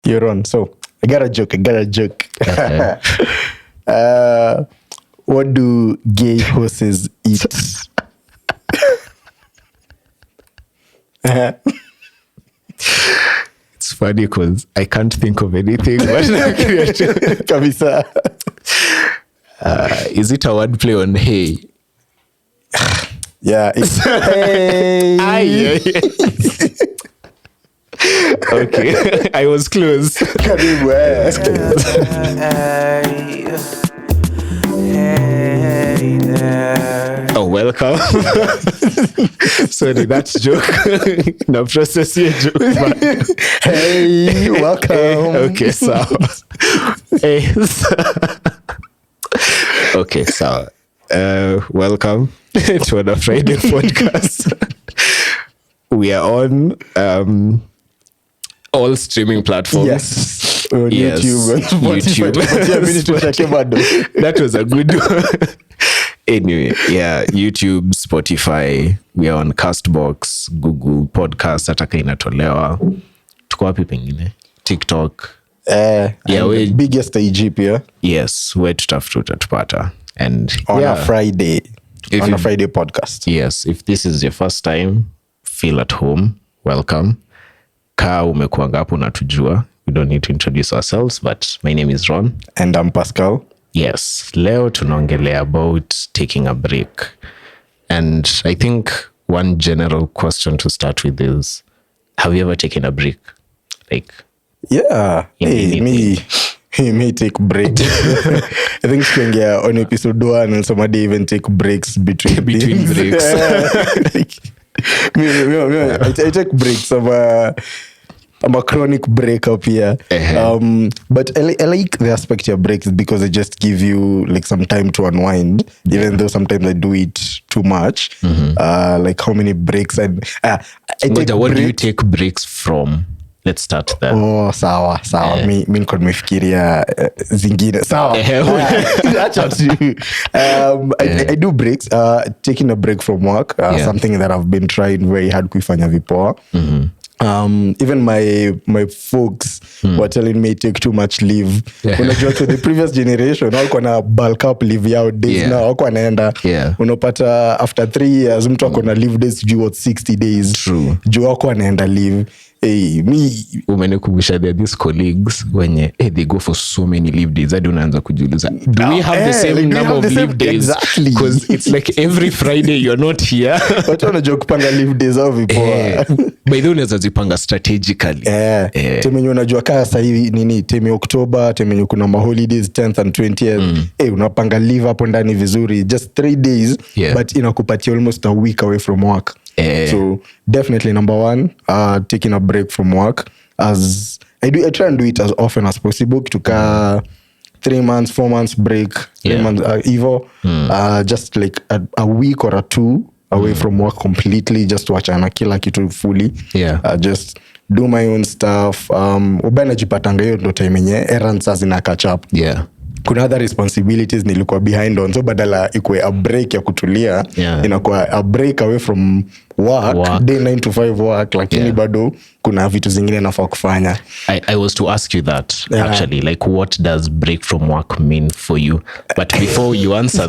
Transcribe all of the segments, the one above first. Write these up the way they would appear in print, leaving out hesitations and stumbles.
You're on. So I got a joke. Okay. What do gay horses eat? It's funny because I can't think of anything. Kabisa. Is it a word play on hey? Yeah. It's hey. Okay. I was close. Oh, welcome. Sorry, that's joke. No, process your joke, man. Hey, welcome. Okay, so. Okay, so welcome to another Friday podcast. We are on all streaming platforms. Yes. On Yes, YouTube. That was a good one. Anyway, yeah, YouTube, Spotify, we are on Castbox, Google Podcast, ataka inatolewa. Tuko wapi pengine? TikTok. We biggest IG pia. Yes, we tutatupata. And on a Friday. On a Friday podcast. Yes, if this is your first time, feel at home. Welcome. Kaa umekuanga hapo unatujua. We don't need to introduce ourselves, but my name is Ron. And I'm Pascal. Yes, leo tunaongelea about taking a break. And I think one general question to start with is, have you ever taken a break? Like, yeah, me take breaks. I think on episode 1 and somebody even take breaks between breaks. I take breaks. I'm a chronic breakup here. But I like the aspect of breaks because they just give you like some time to unwind, even though sometimes I do it too much. Like how many breaks I take. What do you take breaks from? Let's start there. Oh, sawa. Mi niko nimefikiria zingine. Sawa. I do breaks. Taking a break from work, something that I've been trying very hard kuifanya vipoa. Even my folks were telling me take too much leave. Unajua to the previous generation walikuwa na bulk up leave yao days now walikuwa naenda unapata after 3 years mtu ako na leave days juu 60 days. True. Juu walikuwa naenda leave. Umenikumbusha there these colleagues wenye they go for so many leave days hadi unaanza kujiuliza do we have the same number of leave days? Exactly. Because it's like every Friday you're not here. Watu wanajua kupanga leave days au vipoa. By the way unaweza zipanga strategically. Temenye unajua kaa sasa hivi nini teme October, temenye kuna ma holidays 10th and 20th. Unapanga leave hapo ndani vizuri just 3 days but inakupatia almost a week away from work. So definitely number 1, taking a break from work. As I try and do it as often as possible. Tuka 3 months, 4 months break, 3 months just like a week or 2 away from work completely, just to wachana kila kitu fully. Just do my own stuff. Ubana jipatanga hiyo ndo time yenye errands zina catch up. Kuna other responsibilities nilikuwa behind on, so badala ikuwe a break ya kutulia inakuwa a break away from work. Day 9 to 5 work, lakini bado kuna vitu zingine nafaa kufanya. I was to ask you that actually, like what does break from work mean for you? But before you answer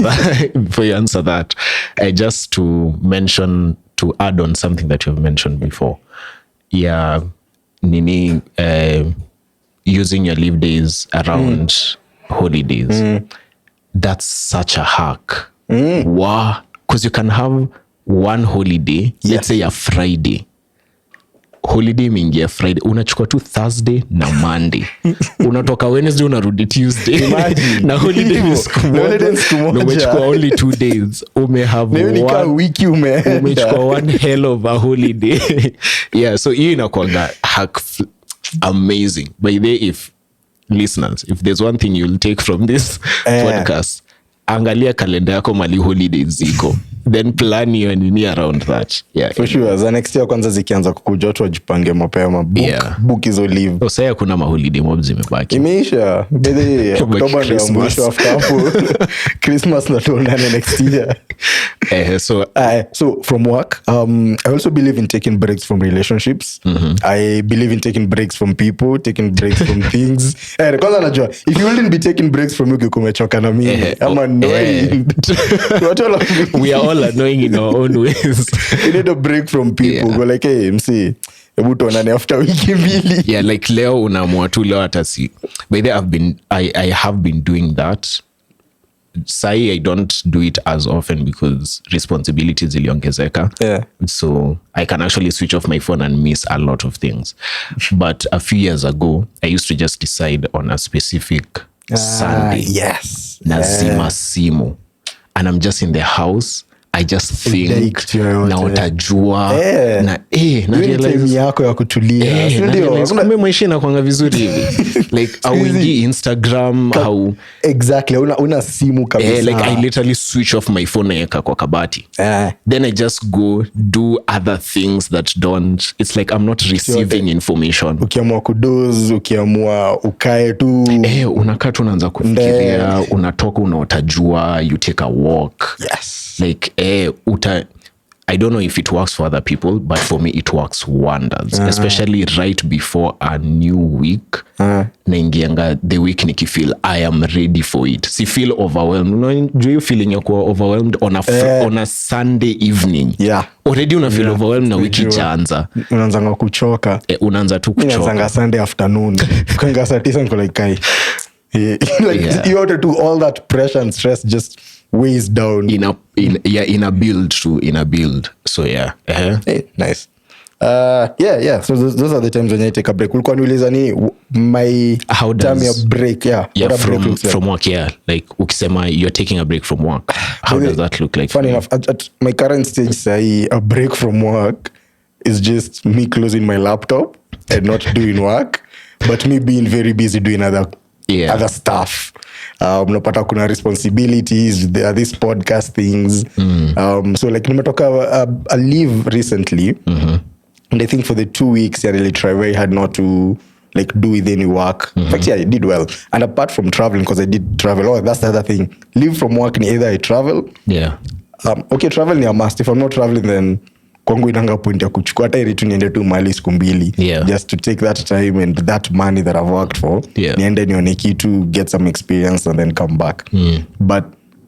that, I just to add on something that you've mentioned before. Using your leave days around holidays. That's such a hack. Wow. Because you can have one holiday, let's say a Friday. Holiday mingi ya Friday. Unachukua tu Thursday na Monday. Unatoka Wednesday unarudi Tuesday. Na holiday ni siku moja. Umechukua only 2 days. Umechukua one hell of a holiday. So hii inakuanga hack amazing. By the way, if listeners, if there's one thing you'll take from this podcast, angalia kalenda yako mali holidays ziko, then plan your nini around that. For sure. Za next year kwanza zikianza kukuja watu wajipange mapema, book hizo leave. Sasa kuna ma holiday mobs zimebaki. Imeisha. October ndio mwisho after hapo. Christmas na tuonane next year. So from work, I also believe in taking breaks from relationships. I believe in taking breaks from people, taking breaks from things. Kwanza najua, if you wouldn't be taking breaks from you, kumechoka na mimi. I'm annoying. We are all annoying in our own ways. You need a break from people. Go like, hey, MC, hebu tuonane after wiki mbili. Yeah, like leo unaamua tu leo hata si. By the way, I have been doing that. Sai, I don't do it as often because responsibilities ziliongezeka. Yeah. So I can actually switch off my phone and miss a lot of things. But a few years ago, I used to just decide on a specific Sunday. Yes. Nazima simu. And I'm just in the house. I just think naota jua na realize yako ya kutulia. Kumbe maisha inakuanga vizuri hivi. Like auingi Instagram au exactly una simu kabisa. Like I literally switch off my phone naeka kwa kabati. Then I just go do other things that don't, it's like I'm not receiving information. Ukiamua kudoze, ukiamua ukae tu. Unakaa tu unaanza kufikiria, unatoka unaota jua, you take a walk. Yes. Like I don't know if it works for other people, but for me it works wonders, especially right before a new week. Naingianga the week nikifeel I am ready for it. Si feel overwhelmed. Do you feeling you're overwhelmed on a Sunday evening? Yeah. Already una feel overwhelmed na wiki chaanza. Unaanza kuchoka. Unaanza tu kuchoka. Unaanza Sunday afternoon. Kanga saa 9 niko like kai. You have to do all that pressure and stress just weighs down in a build. So yeah. Hey, nice. Yeah. So those are the times when I take a break. Ulikuwa niuliza ni my time ya break. Yeah, from work. Yeah, like ukisema you're taking a break from work. How does that look like? Funny enough, at my current stage, say a break from work is just me closing my laptop and not doing work, but me being very busy doing other stuff. Unapata kuna responsibilities, there are these podcast things. So like nimetoka a leave recently, and I think for the 2 weeks I really tried very hard not to like do with any work. In fact, I did well. And apart from traveling, because I did travel, that's the other thing. Leave from work ni either I travel. Yeah. Okay, travel ni a must. If I'm not traveling, then kwangu inanga point ya kuchukua hata ili tu niende tu mahali siku mbili, just to take that time and that money that I've worked for, niende nione kitu, get some experience and then come back. But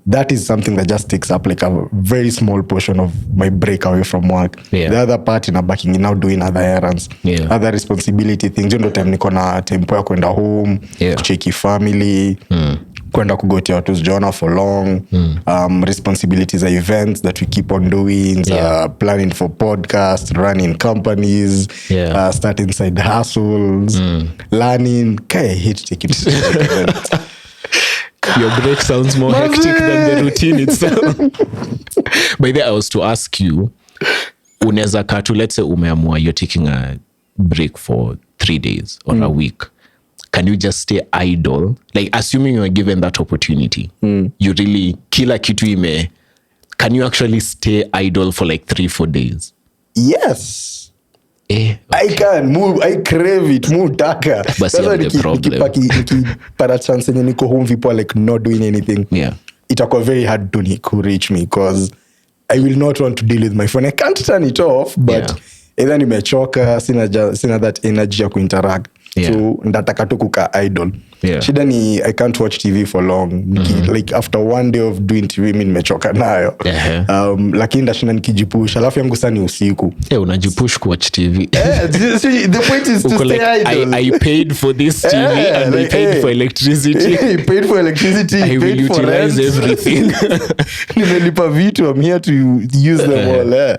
that is something that just takes up like a very small portion of my break away from work. The other part inabaki now doing other errands, other responsibility things. Ndo time niko na tempo ya kwenda home, kucheki family, kwenda kugotea watu sijaona for long, responsibilities are events that we keep on doing, planning for podcasts, running companies, starting side hustles, learning. I hate taking Your break sounds more hectic than the routine itself. By the way, I was to ask you, unaweza katu, let's say umeamua you're taking a break for 3 days or a week. Can you just stay idle? Like, assuming you are given that opportunity, you really kila kitu ime. Can you actually stay idle for like 3-4 days? Yes. Okay. I can move, I crave it, mutaka. But you have the problem. Nikipata chance yenye niko home, people are like not doing anything. Itakuwa very hard to reach me because I will not want to deal with my phone. I can't turn it off, but either nimechoka, sina that energy ya kuinteract. So ndataka tu kukaa idle. Shida ni I can't watch TV for long. Like after one day of doing TV mimi nimechoka nayo. Lakini ndashinda nikijipush. Alafu yangu sasa ni usiku. Unajipush ku watch TV. The point is to stay idle. I paid for this TV and I paid for electricity. I paid for electricity. I will utilize everything. Nimelipa vitu, I'm here to use them all.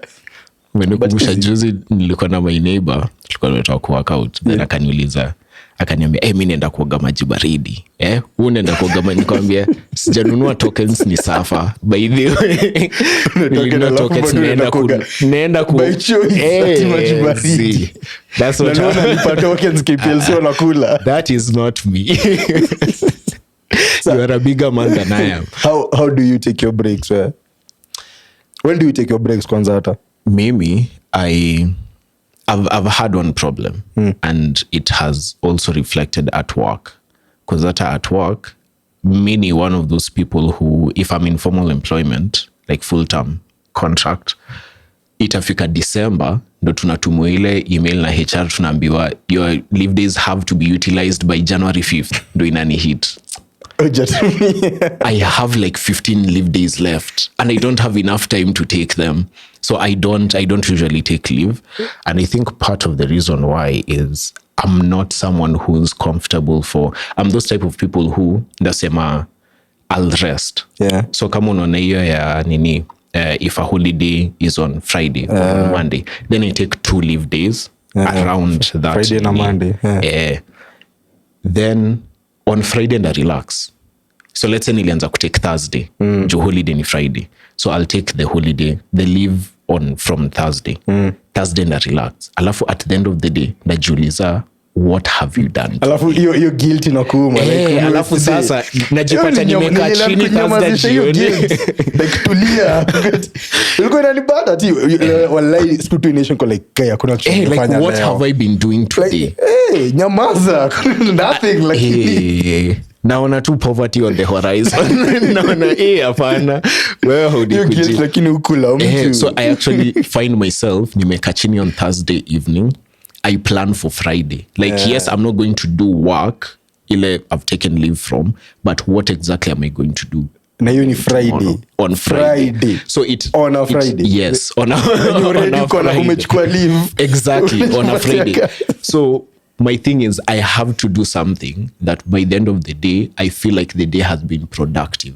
Menikumbusha juzi nilikuwa na my neighbor, tulikuwa tunataka ku-work out, then akaniuliza, akaniambia mimi naenda kuoga maji baridi. Unaenda kuoga maji? Nikamwambia sijanunua tokens, ni safa. By the way, nilinunua tokens, naenda ku by choice maji baridi. That's what nalipa tokens KPLC wanakula. That is not me. You are a bigger man than I am. How do you take your breaks? When do you take your breaks kwanza hata? Mimi, I've had one problem, and it has also reflected at work. Because at work, many one of those people who, if I'm in formal employment, like full-time, contract. Itafika December ndo tunatumwa ile email na HR tunaambiwa your leave days have to be utilized by January 5th. Ndo inani hit. I have like 15 leave days left and I don't have enough time to take them. So I don't usually take leave. And I think part of the reason why is I'm not someone who's comfortable I'm those type of people who ndasema I'll rest. Yeah. So kama unaona hiyo ya nini, if a holiday is on Friday or on Monday, then I take 2 leave days around that. Friday and Monday. Then on Friday and I relax. So let's say nilianza kutake Thursday. Juu holiday ni Friday. So I'll take the leave on from Thursday. Thursday and I relax. Alafu at the end of the day, najiuliza, what have you done? Alafu hiyo guilt inakuuma. Alafu sasa najipata nimekaa chini Thursday jioni. Like tulia. Ulikuwa inanipata ti wallahi siku tu nation kwa like kaya kuna kitu nafanya leo. Like what have I been doing today? Like, nyamaza. Nothing like naona tu poverty on the horizon. Naona hapana. Wewe haudikuji. Lakini ukula mtu. So I actually find myself nimekaa chini on Thursday evening. I plan for Friday. Like, yes, I'm not going to do work ile I've taken leave from, but what exactly am I going to do? Na hiyo ni Friday. On Friday. So on a Friday. Yes. On a Friday. Umechukua leave. Exactly. On a Friday. So my thing is I have to do something that by the end of the day, I feel like the day has been productive.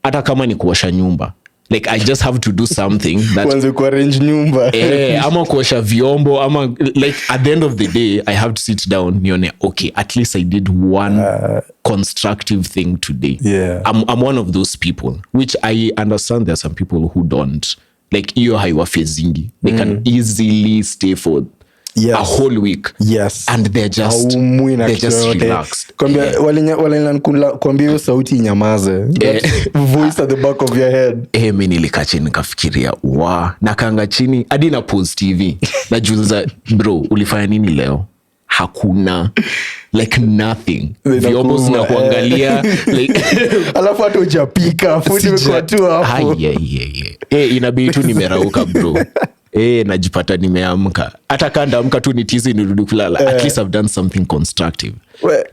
Hata kama ni kuosha nyumba. Like I just have to do something that kwanza kuarrange nyumba ama kuosha vyombo ama like at the end of the day I have to sit down nione okay at least I did one constructive thing today. I'm one of those people which I understand there are some people who don't like hiyo haiwafezingi. They can easily stay for a whole week. Yes. And they're just relaxed. Kwambia hiyo sauti inyamaze. Voice at the back of your head. Mimi nilikaa chini nikafikiria, nakanga chini hadi na pause TV. Najiuliza, bro, ulifanya nini leo? Hakuna. Like nothing. Vyombo zinakuangalia like alafu hata hujapika, food imekuwa tu hapo. Inabidi tu nimerauka bro. Najipata nimeamka. Hata kanda amka tu nitizi nirudi kulala. At least I've done something constructive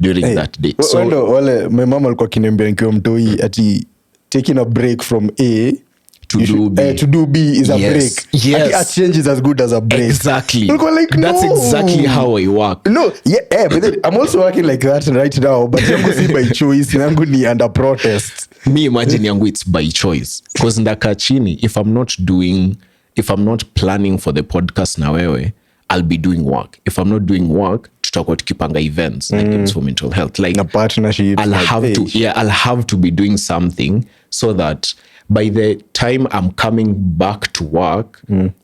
during that day. So wale my mama alikuwa kiniambia nikiwa mtoi ati taking a break from A to do B is a break. Yes. A change is as good as a break. Exactly. Like, that's exactly how I work. No, but then I'm also working like that right now, but yangu si by choice, yangu ni under protest. Me imagine yangu it's by choice. Because ndaka chini, if I'm not planning for the podcast na wewe, I'll be doing work. If I'm not doing work, tutakuwa tukipanga events like Games for Mental Health. Like a partnership. I'll have to be doing something so that by the time I'm coming back to work,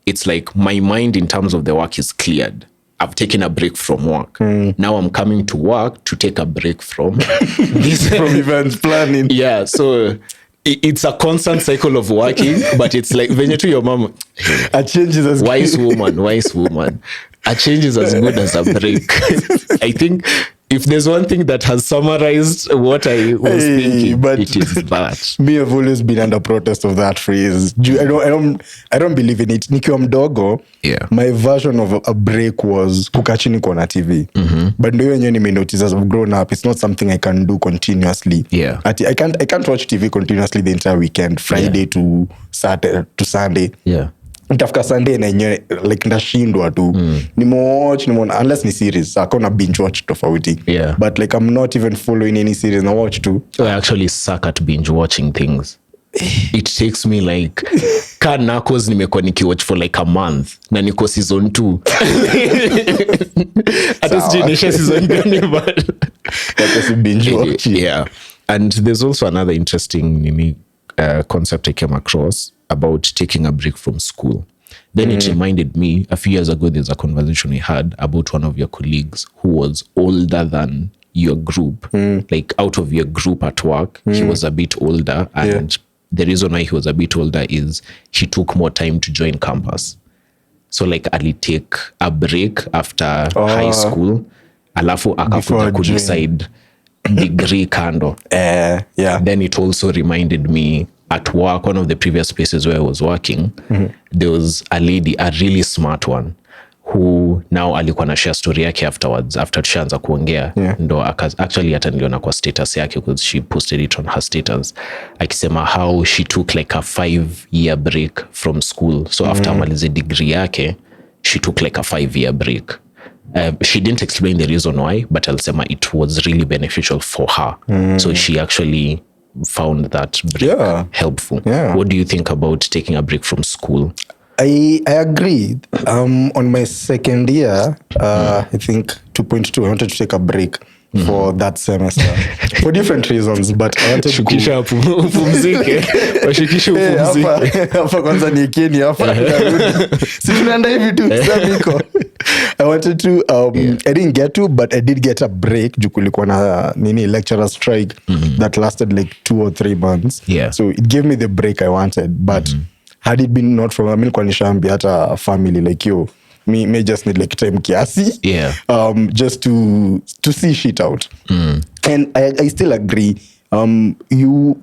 it's like my mind in terms of the work is cleared. I've taken a break from work. Now I'm coming to work to take a break from this from events planning. Yeah, so it's a constant cycle of working, but it's like when you to your mom, a change is as wise woman. A change is as good as a break. I think if there's one thing that has summarized what I was thinking, but it is that. Me, I've always been under protest of that phrase. I don't believe in it. Nikiwa mdogo, my version of a break was kukaa chini kuona TV. But ndio yenyewe nimenotice as I've grown up, it's not something I can do continuously. I can't watch TV continuously the entire weekend, Friday to Saturday to Sunday. Nitafika Sunday na yenyewe like ndashindwa tu. Nimewatch unless ni series, akona binge watch tofauti. But like I'm not even following any series na watch tu. I actually suck at binge watching things. It takes me like Narcos nimekuwa nikiwatch for like a month na niko season 2. Hata sijinisha season gani but that's binge watching. And there's also another interesting concept I came across about taking a break from school. Then it reminded me, a few years ago, there's a conversation we had about one of your colleagues who was older than your group. Like out of your group at work, he was a bit older. And the reason why he was a bit older is he took more time to join campus. So like Ali take a break after high school. Alafu akakuja kudecide degree kando. Then it also reminded me at work, one of the previous places where I was working, there was a lady, a really smart one, who now alikuwa na share story yake afterwards, after tushaanza kuongea, ndo actually hata niliona kwa status yake, because she posted it on her status, akisema how she took like a 5-year break from school. So after amalize degree yake, she took like a 5-year break. She didn't explain the reason why, but alisema it was really beneficial for her. So she actually found that break helpful. What do you think about taking a break from school? I agree. On my second year, I think 2.2, I wanted to take a break for that semester for different reasons, but I wanted Shukisha upumzike. Washikisha upumzike. Hapa kwanza ni Kenya hapa. Si tunaenda hivi tu samiko. I wanted to I didn't get to, but I did get a break juu kulikuwa na lecturer strike that lasted like 2 or 3 months. So it gave me the break I wanted, but had it been not from, I mean, kwa nishaambia hata family like you, me just need like time kiasi, just to see shit out. And I still agree. You,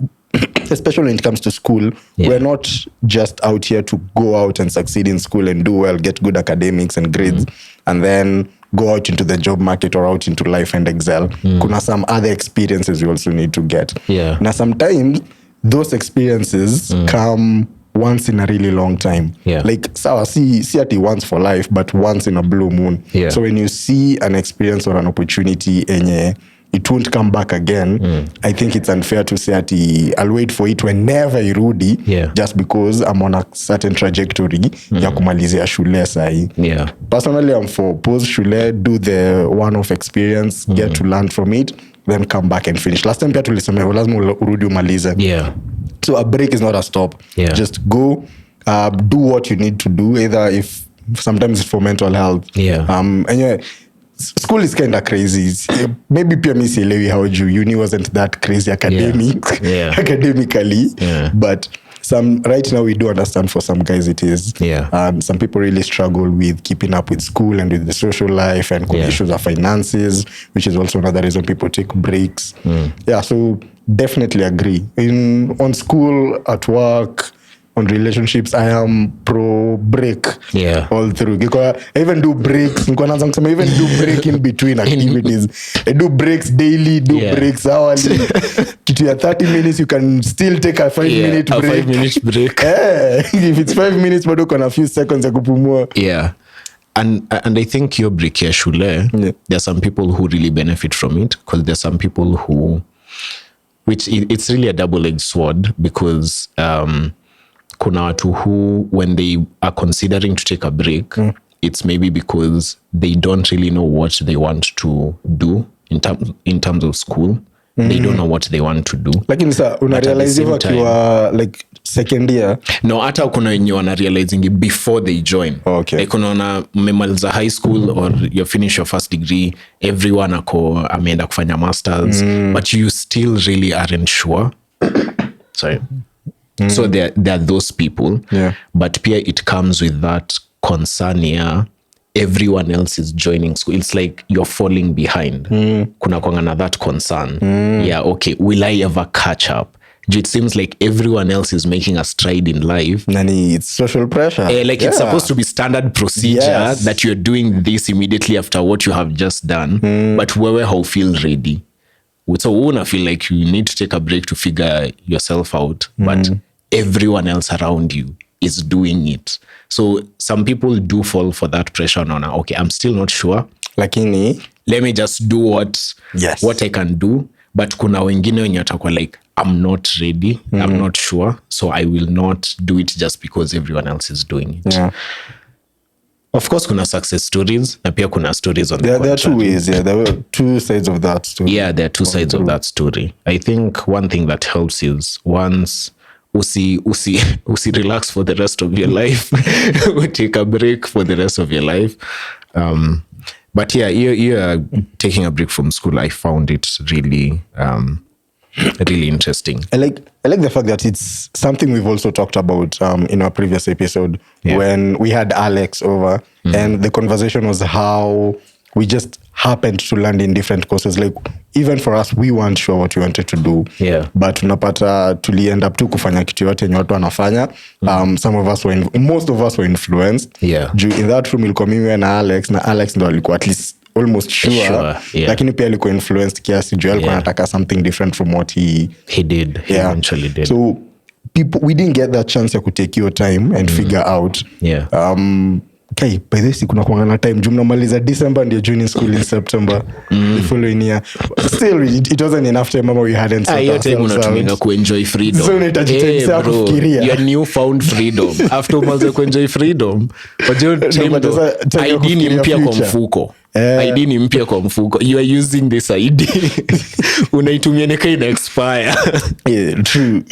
especially when it comes to school, we're not just out here to go out and succeed in school and do well, get good academics and grades, and then go out into the job market or out into life and excel. Kuna some other experiences you also need to get. Now sometimes those experiences come once in a really long time. Like sawa, see ati once for life, but once in a blue moon. So when you see an experience or an opportunity enye it won't come back again, I think it's unfair to say ati I'll wait for it whenever irudi, just because I'm on a certain trajectory ya kumalizia shule sahi. Personally, I'm for post shule, do the one-off experience, get to learn from it, then come back and finish. Last time pia tulisema lazima urudi umalize. So a break is not a stop. Just go, do what you need to do, either if sometimes it's for mental health. Anyway, school is kind of crazy. Maybe pia mi sielewi how uni wasn't that crazy academically, but right now we do understand for some guys it is. Some people really struggle with keeping up with school and with the social life and issues of finances, which is also another reason people take breaks. So definitely agree. On school, at work, on relationships, I am pro break all through. I even do breaks. I even do break in between activities. I do breaks daily, breaks hourly. Kitu ya 30 minutes, you can still take a 5-minute break. A 5-minute break. If it's 5 minutes, but a few seconds ya kupumua. And I think your break ya shule, there are some people who really benefit from it, because there are some people who, which it's really a double-edged sword, because kuna watu who, when they are considering to take a break, it's maybe because they don't really know what they want to do in terms of school. They don't know what they want to do. Lakini sa unarealize hivyo kiwa like second year? No, hata kuna wenye wanarealizing before they join. Like unaona mmemaliza high school or you finish your first degree, everyone ameenda kufanya masters, but you still really aren't sure. Sorry. So there are those people, but pia it comes with that concern everyone else is joining school. It's like you're falling behind. Kuna kwangana that concern. Okay, will I ever catch up? It seems like everyone else is making a stride in life. Nani, it's social pressure. It's supposed to be standard procedure that you're doing this immediately after what you have just done, but wewe how feel ready. So una feel like you need to take a break to figure yourself out, but everyone else around you is doing it. So some people do fall for that pressure. Okay, I'm still not sure. Lakini, let me just do what I can do. But kuna wengine wenye watakuwa like, I'm not ready, I'm not sure, so I will not do it just because everyone else is doing it. Of course, kuna success stories, na pia kuna stories on the contrary. There are two ways, there were two sides of that story. There are two sides of that story. I think one thing that helps is once usi relax for the rest of your life. Take a break for the rest of your life. But you're taking a break from school. I found it really really interesting. I like the fact that it's something we've also talked about in our previous episode when we had Alex over, and the conversation was how we just happened to land in different courses. Like even for us, we weren't sure what we wanted to do. Yeah. But unapata tuli end up tu kufanya kitu yote yenye watu wanafanya. Some of us most of us were influenced. Yeah. In that room ilikuwa mimi na Alex ndo alikuwa at least almost sure. Yeah. Lakini pia alikuwa influenced kiasi juu alikuwa anataka something different from what he did. He eventually did. So we didn't get that chance to take your time and figure out. Yeah. Okay, by this kuna kuangana time mnamaliza December ndio joining school in September the following year. Still it wasn't enough time mama we hadn't sorted ourselves out. Unatumia kuenjoy freedom. So unahitaji time sana kufikiria. Your new found freedom. After umaze kuenjoy freedom, wajua ID ni mpya kwa mfuko. ID ni mpya kwa mfuko. You are using this ID. Unaitumia nika ina expire. Yeah, true.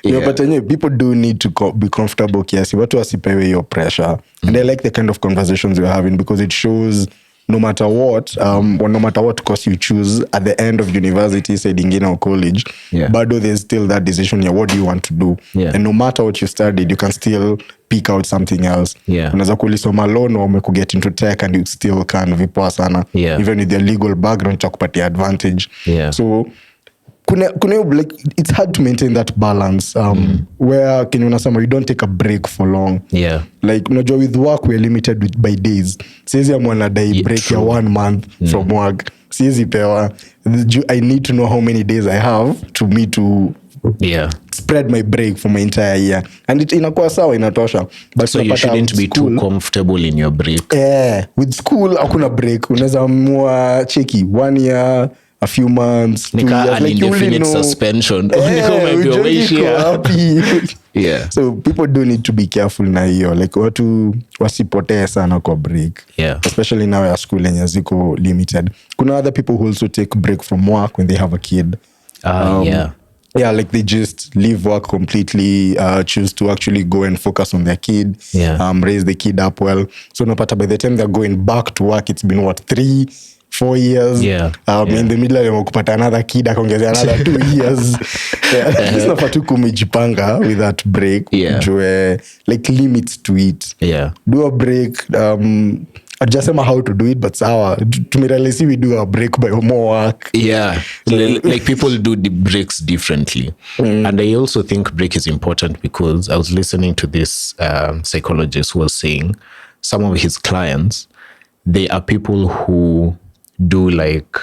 But people do need to be comfortable kiasi. Watu wasipewe your pressure. And I like the kind of conversations we're having because it shows no matter what, no matter what course you choose at the end of university, say ingine or college, bado there's still that decision here. What do you want to do? And no matter what you studied, you can still pick out something else. Unaweza kulisoma law na umekuget into tech and you still can vipoa sana. Even with your legal background, chakupatia advantage. So kuna like it's hard to maintain that balance where unasema you don't take a break for long. Like unajua with work we're limited by days. Siwezi amwana day break ya 1 month from work. Siwezi pewa. I need to know how many days I have to me to spread my break for my entire year, and it inakuwa sawa, inatosha. But so you shouldn't be too comfortable in your break. With school hakuna break. Unaweza amua cheki 1 year, a few months, 2 years, like indefinite suspension. So people do need to be careful na hiyo, like watu wasipotee sana kwa break, especially now ya school yenye ziko limited. Kuna other people who also take break from work when they have a kid. Like they just leave work completely, choose to actually go and focus on their kid, raise the kid up well. So napata by the time they're going back to work, it's been 3-4 years. In the middle of kupata another kid akaongezea another 2 years. It's not tu kumejipanga with that break. Like limits to it. Do a break. I just know how to do it, but to me, we do a break by more work. Like people do the breaks differently. And I also think break is important because I was listening to this psychologist who was saying some of his clients, they are people who do like,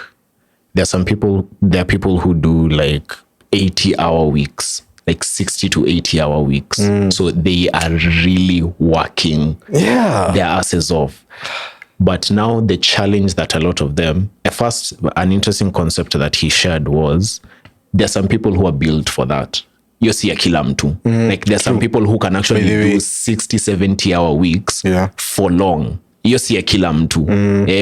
there are people who do like 80-hour weeks, like 60 to 80-hour weeks. So they are really working their asses off. But now the challenge that a lot of them, first, an interesting concept that he shared was, there are some people who are built for that. You see a kila mtu. Like there are some people who can actually do 60-70-hour weeks for long. Hiyo si ya kila mtu.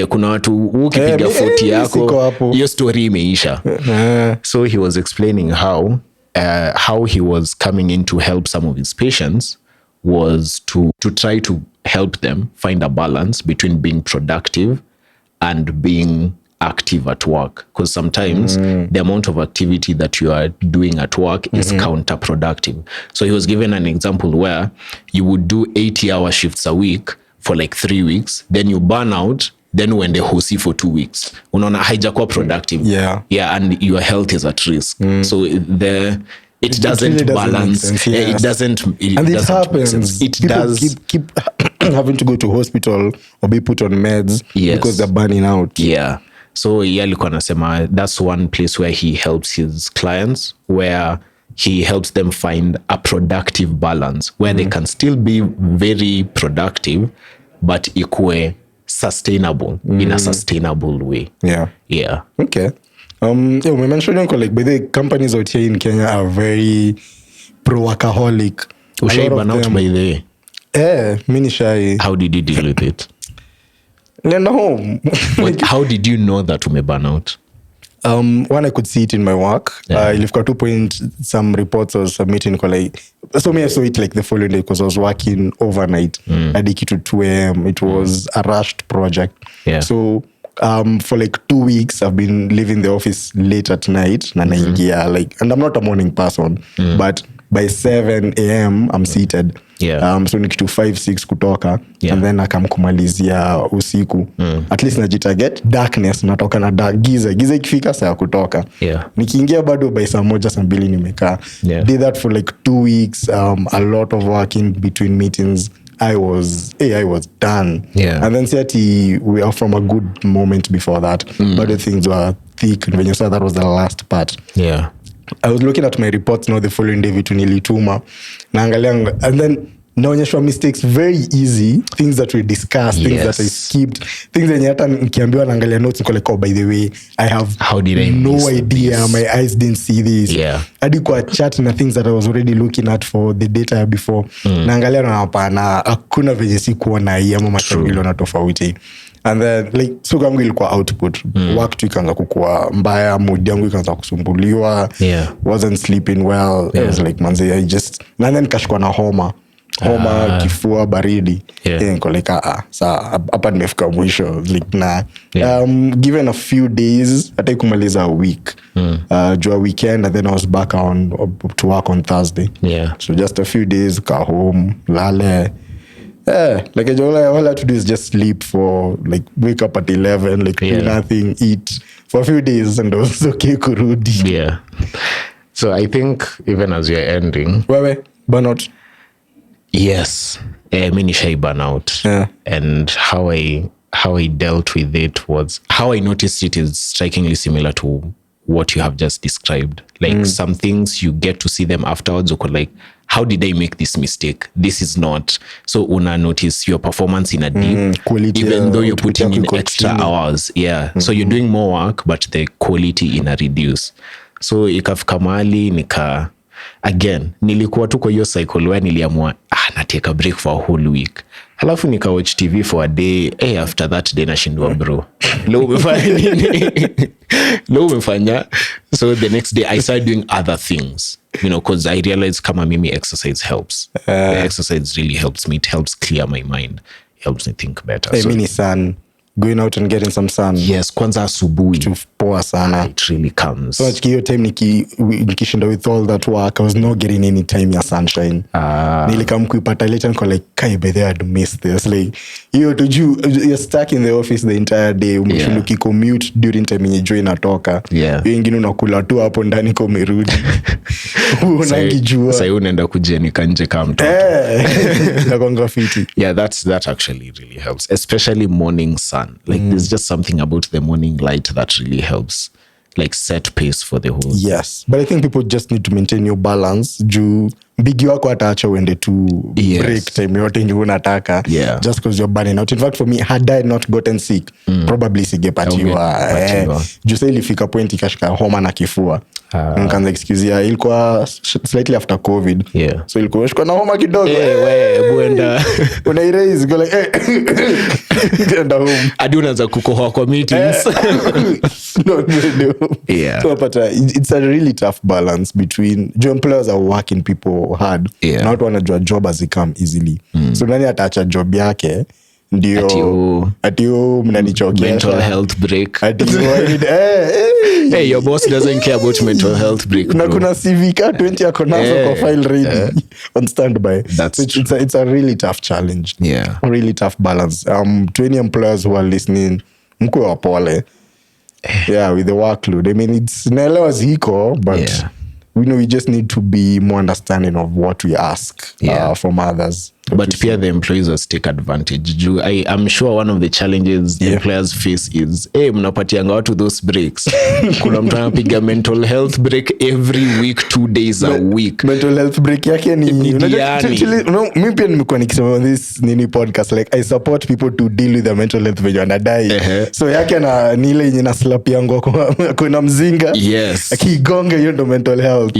Kuna watu ukipiga 40 yako hiyo story imeisha. So he was explaining how he was coming in to help some of his patients was to try to help them find a balance between being productive and being active at work, because sometimes the amount of activity that you are doing at work is counterproductive. So he was given an example where you would do 80-hour shifts a week for like 3 weeks, then you burn out, then uende hosi for 2 weeks. Unaona haijakuwa productive. And your health is at risk. So it doesn't balance. It doesn't. And it happens. It people does. Keep having to go to hospital or be put on meds because they're burning out. So alikuwa anasema that's one place where he helps his clients, where he helps them find a productive balance where they can still be very productive, but ikue sustainable in a sustainable way. Okay. We mentioned like by the companies out here in Kenya are very pro-workaholic. Burn out by the way. Mini shy. How did you deal with it? Nenda home. How did you know that you may burn out? One, I could see it in my work. You've got 2 point some reports I was submitting. So me, I saw it like the following day because I was working overnight. I did it to 2 a.m. It was a rushed project. So for like 2 weeks, I've been leaving the office late at night. And I'm not a morning person, but by 7 am I'm seated. Yeah. So ni kitu 5-6 kutoka. Yeah. And then akamkumalizia usiku. At least najitarget darkness, natoka na giza ikifika saa ya kutoka. Yeah. Nikiingia bado by saa 1 saa 2 nimekaa. Yeah. Did that for like 2 weeks. A lot of work in between meetings. I was done. Yeah. And then Siati, we are from a good moment before that. But the things were thick. And when you said that was the last part. Yeah. I was looking at my reports now the following day vitu nilituma. Naangalia, and then naonyeshwa mistakes very easy, things that we discussed, things that I skipped, things yenye hata nikiambiwa naangalia notes niko like, oh, by the way, I have no idea, my eyes didn't see this. Yeah. Hadi kwa chat na things that I was already looking at for the data before. Naangalia na hapana, hakuna venye sikuona hii ama matangilo na tofauti. And then like so kwangu ilikuwa output. Work tu ikaanza kukua mbaya, mood yangu ikaanza kusumbuliwa. Wasn't sleeping well. I was like manze, I just, and then kashikwa na homa, kifua baridi. Niko like saa hapa nimefika mwisho like na given a few days hata kumaliza a week. Jua weekend, and then I was back to work on Thursday. So just a few days, ka home, lale. Like all I had to do is just sleep for like wake up at 11, like do nothing, eat for a few days, and I was okay kurudi. Yeah. So I think even as you're ending, burnout. Yes, mi nishai burnout. And how I dealt with it was, how I noticed it is strikingly similar to what you have just described. Like some things you get to see them afterwards, or like, how did I make this mistake? This is not. So una notice your performance in a deep, quality, even though you're putting in extra hours. Yeah. So you're doing more work, but the quality in a reduce. So ikafika mahali again, nilikuwa tu kwa hiyo cycle where niliamua, na take a break for a whole week. Halafu nika watch TV for a day. After that day nashindwa bro. Leo umefanya. So the next day I started doing other things. Because I realized kama mimi exercise helps. Exercise really helps me. It helps clear my mind. It helps me think better. Mini sun. Going out and getting some sun. Yes, kwanza asubuhi. Poa sana. It really comes. So hiyo time nikishinda with all that work, I was not getting any time ya sunshine. Nilikam kuipata later niko like, kai by the way, I'd miss this. Like, you're stuck in the office the entire day. Umeshinda commute during time yenye jua inatoka. Hiyo ingine unakula tu hapo ndani kwa umerudi. Unangijua. Sasa unaenda kujenika nje kama mtoto. Nakwanga fiti. Yeah, that actually really helps, especially morning sun. Like there's just something about the morning light that really helps, like set pace for the whole. Yes, but I think people just need to maintain your balance. Juu bigi wako ataacha uende to break time yote yenye unataka, just because you're burning out. In fact, for me, had I not gotten sick, probably singepatiwa. Juu sasa ilifika point ikashika homa na kifua. Nikaanza excuse ilikuwa slightly after COVID. So ilikuwa shika na homa kidogo. Buenda. Una erase go like enda home. Hadi unaanza kukohoa kwa meetings. No. So but it's a really tough balance between employers are working people hard. Na watu wanajua job has come easily. So nani ataacha job yake ndio atio mnanichokea mental health break. Hey, your boss doesn't care about mental health break. Na kuna CV ka 20 yako nazo kwa file ready on standby. It's a really tough challenge. A really tough balance. To any employers who are listening, mkwe wapole. With the workload. I mean, it's naelewa ziko, but we just need to be more understanding of what we ask from others. But pia the employees will take advantage. I'm sure one of the challenges the employers face is, mnapatianga watu those breaks. Kuna mtu anapiga mental health break every week, 2 days a week. Mental health break yake ni mimi pia nimekuwa nikisema on this podcast, like I support people to deal with their mental health when you're die. So yake na nile yenye na slap yangu kuna mzinga. Akigonga hiyo ndo mental health.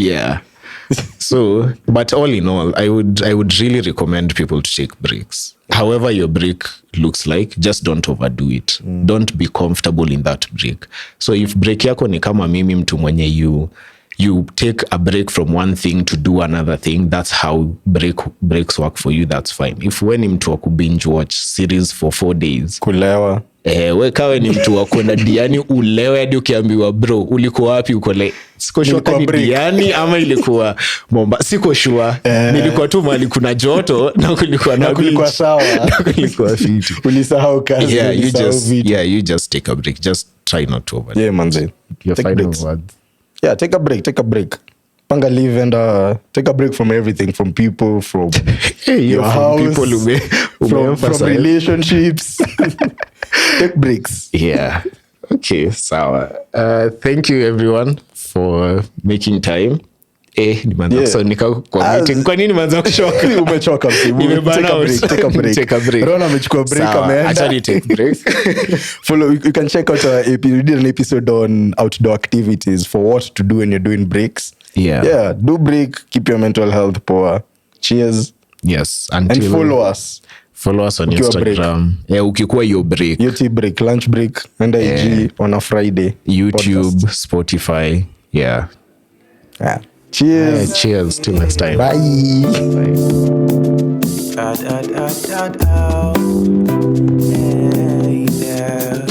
So, but all in all, I would really recommend people to take breaks. However your break looks like, just don't overdo it. Don't be comfortable in that break. So if break yako ni kama mimi mtu mwenye you take a break from one thing to do another thing, that's how breaks work for you, that's fine. If when mtu wa binge watch series for 4 days, kulewa We kawe ni mtu wa kwenda diani ulewe hadi ukiambiwa bro ulikuwa wapi, uko like siko sure kama diani ama ilikuwa Mombasa, siko sure. Nilikuwa tu mahali kuna joto na kulikuwa na kulikuwa sawa na kulikuwa fiti. Ulisahau kazi. You just take a break, just try not to over. Yeah manze, Take a break. Panga leave and take a break from everything, from people, from your house, people from relationships. Take breaks. Yeah. Okay, sawa. Thank you everyone for making time. Kwa meeting. Kwa nini manza kushoka? Umechoka msimu. Take a break. Rona amechukua break ameenda. Actually take break. Follow, you can check out we did an episode on outdoor activities for what to do when you're doing breaks. Yeah, do break, keep your mental health poor. Cheers. Yes, and follow us. Follow us on Instagram. Ukikuwa your break. UT break, lunch break, and IG on a Friday. YouTube, podcast. Spotify. Yeah. Cheers. Cheers. Till next time. Bye. Bye.